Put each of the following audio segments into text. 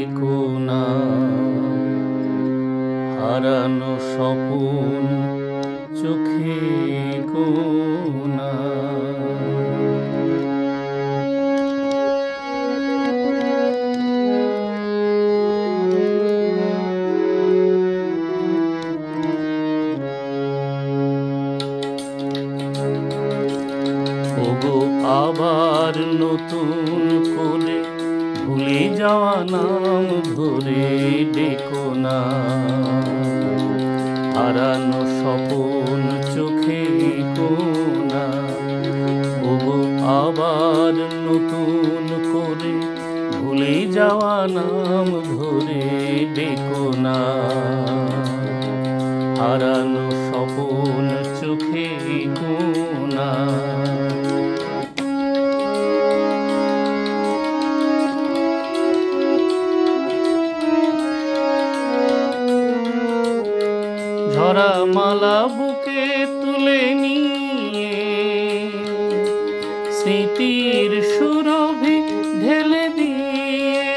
ডেকো না, হারানো স্বপন চোখে কোনা। ওগো আবার নতুন করে ভুলে যাওয়া নাম ধরে ডেকো না, হারানো স্বপন চোখে কোনা। ওগো আবার নতুন করে ভুলে যাওয়া নাম ধরে ডেকো না, হারানো স্বপন চোখে কোনা। ঝরা মালা বুকে তুলে নিয়ে স্মৃতির সুরভি ঢেলে দিয়ে,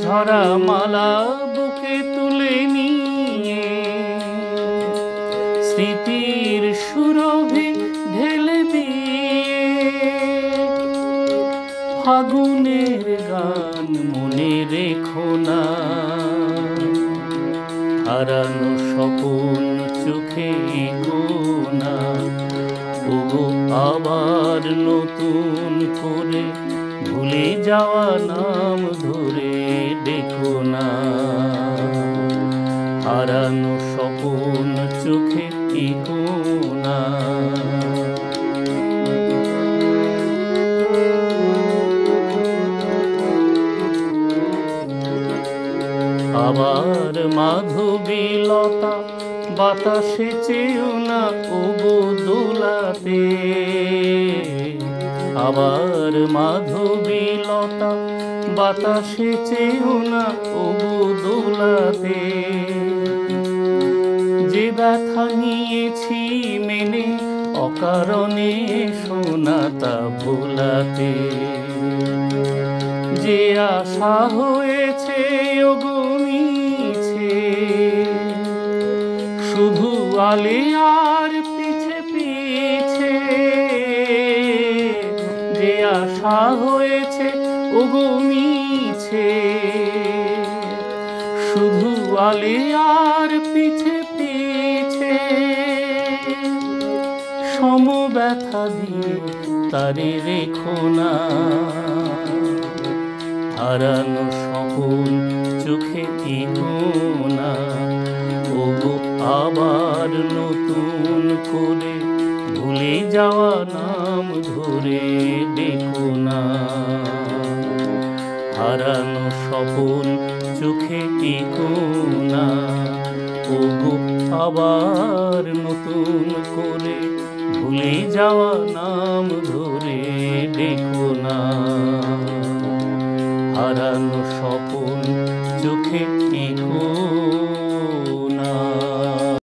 ঝরা মালা বুকে তুলে নিয়ে স্মৃতির সুরভি ঢেলে দিয়ে, ফাগুনের গান মনে রেখো না, হারানো স্বপন চোখে কোনা। ওগো আবার নতুন করে ভুলে যাওয়া নাম ধরে ডেকো না, হারানো স্বপন চোখে কোনা। আবার মাধবীলতা বাতাসে চেয়েও না ওগো দোলাতে, আবার মাধবীলতা বাতাসে চেয়েও না ওগো দোলাতে। যে ব্যথা নিয়েছি মেনে অকারণে শোনা তা ভোলাতে, যে আশা হয়েছে ওগো মিছে, শুধু আলে আর পিছে পিছে। যে আশা হয়েছে ওগো মিছে, শুধু আলে আর পিছে পিছে। সম ব্যথা দিয়ে তারে রেখো না, হারানো স্বপন চোখে কোনা। ওগো আবার নতুন করে ভুলে যাওয়া নাম ধরে ডেকো না, হারানো স্বপন চোখে কোনা। ওগো আবার নতুন করে ভুলে যাওয়া নাম ধরে ডেকো না, হারানো স্বপন চোখে